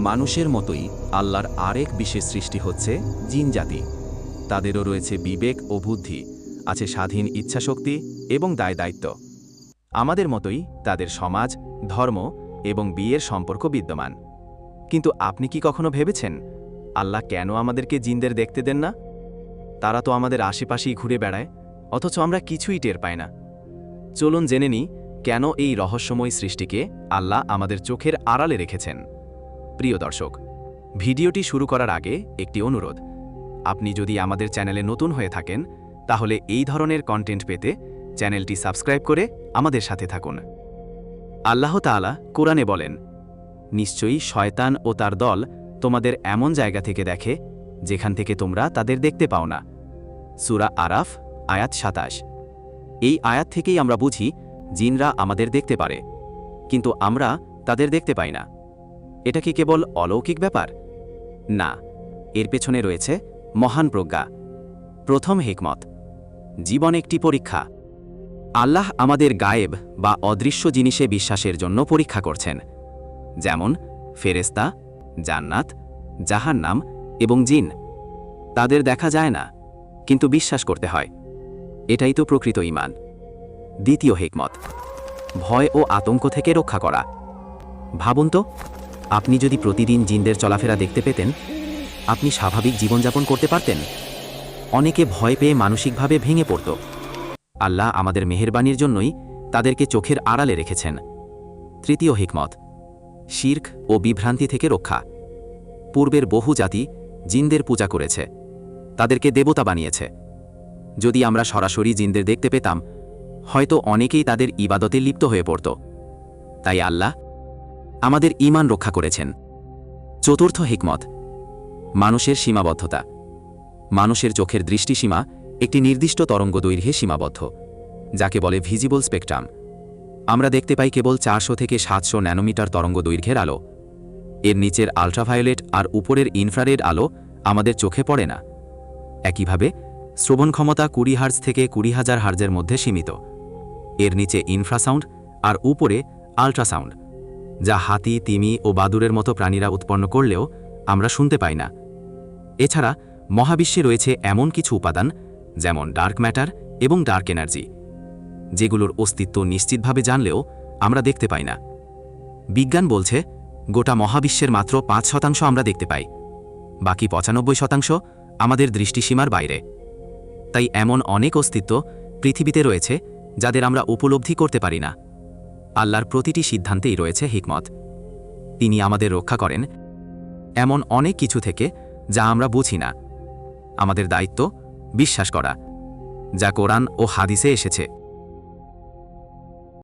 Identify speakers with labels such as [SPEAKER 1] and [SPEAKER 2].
[SPEAKER 1] মানুষের মতোই আল্লাহর আরেক বিশেষ সৃষ্টি হচ্ছে জিন জাতি। তাদেরও রয়েছে বিবেক ও বুদ্ধি, আছে স্বাধীন ইচ্ছাশক্তি এবং দায়-দায়িত্ব। আমাদের মতোই তাদের সমাজ, ধর্ম এবং বিয়ের সম্পর্ক বিদ্যমান। কিন্তু আপনি কি কখনো ভেবেছেন আল্লাহ কেন আমাদেরকে জিনদের দেখতে দেন না? তারা তো আমাদের আশেপাশেই ঘুরে বেড়ায়, অথচ আমরা কিছুই টের পাই না। চলুন জেনে নিই কেন এই রহস্যময় সৃষ্টিকে আল্লাহ আমাদের চোখের আড়ালে রেখেছেন। প্রিয় দর্শক, ভিডিওটি শুরু করার আগে একটি অনুরোধ। আপনি যদি আমাদের চ্যানেলে নতুন হয়ে থাকেন, তাহলে এই ধরনের কন্টেন্ট পেতে চ্যানেলটি সাবস্ক্রাইব করে আমাদের সাথে থাকুন। আল্লাহ তাআলা কোরআনে বলেন, নিশ্চয়ই শয়তান ও তার দল তোমাদের এমন জায়গা থেকে দেখে যেখান থেকে তোমরা তাদের দেখতে পাও না। সূরা আরাফ আয়াত ২৭। এই আয়াত থেকেই আমরা বুঝি জিনরা আমাদের দেখতে পারে, কিন্তু আমরা তাদের দেখতে পাই না। এটা কি কেবল অলৌকিক ব্যাপার? না, এর পেছনে রয়েছে মহান প্রজ্ঞা। প্রথম হিকমত, জীবন একটি পরীক্ষা। আল্লাহ আমাদের গায়েব বা অদৃশ্য জিনিসে বিশ্বাসের জন্য পরীক্ষা করছেন, যেমন ফেরেশতা, জান্নাত, জাহান্নাম এবং জিন। তাদের দেখা যায় না, কিন্তু বিশ্বাস করতে হয়। এটাই তো প্রকৃত ঈমান। দ্বিতীয় হিকমত, ভয় ও আতঙ্ক থেকে রক্ষা করা। ভাবুন তো, আপনি যদি প্রতিদিন জিনদের চলাফেরা দেখতে পেতেন, আপনি স্বাভাবিক জীবনযাপন করতে পারতেন? অনেকে ভয় পেয়ে মানসিকভাবে ভেঙে পড়ত। আল্লাহ আমাদের মেহেরবানির জন্যই তাদেরকে চোখের আড়ালে রেখেছেন। তৃতীয় হিকমত, শিরক ও বিভ্রান্তি থেকে রক্ষা। পূর্বের বহু জাতি জিনদের পূজা করেছে, তাদেরকে দেবতা বানিয়েছে। যদি আমরা সরাসরি জিনদের দেখতে পেতাম, হয়তো অনেকেই তাদের ইবাদতে লিপ্ত হয়ে পড়ত। তাই আল্লাহ আমাদের ঈমান রক্ষা করেছেন। চতুর্থ হিকমত, মানুষের সীমাবদ্ধতা। মানুষের চোখের দৃষ্টিসীমা একটি নির্দিষ্ট তরঙ্গ দৈর্ঘ্যে সীমাবদ্ধ, যাকে বলে ভিজিবল স্পেকট্রাম। আমরা দেখতে পাই কেবল ৪০০ থেকে ৭০০ ন্যানোমিটার তরঙ্গ দৈর্ঘ্যের আলো। এর নিচের আল্ট্রাভায়োলেট আর উপরের ইনফ্রারেড আলো আমাদের চোখে পড়ে না। একইভাবে শ্রবণ ক্ষমতা ২০ হার্জ থেকে ২০,০০০ হার্জের মধ্যে সীমিত। এর নিচে ইনফ্রাসাউন্ড আর উপরে আল্ট্রাসাউন্ড, যা হাতি, তিমি ও বাদুড়ের মতো প্রাণীরা উৎপন্ন করলেও আমরা শুনতে পাই না। এছাড়া মহাবিশ্বে রয়েছে এমন কিছু উপাদান, যেমন ডার্ক ম্যাটার এবং ডার্ক এনার্জি, যেগুলোর অস্তিত্ব নিশ্চিতভাবে জানলেও আমরা দেখতে পাই না। বিজ্ঞান বলছে গোটা মহাবিশ্বের মাত্র ৫% আমরা দেখতে পাই, বাকি ৯৫% আমাদের দৃষ্টিসীমার বাইরে। তাই এমন অনেক অস্তিত্ব পৃথিবীতে রয়েছে যাদের আমরা উপলব্ধি করতে পারি না। আল্লাহর প্রতিটি সিদ্ধান্তেই রয়েছে হিকমত। তিনি আমাদের রক্ষা করেন এমন অনেক কিছু থেকে যা আমরা বুঝি না। আমাদের দায়িত্ব বিশ্বাস করা, যা কোরআন ও হাদিসে এসেছে।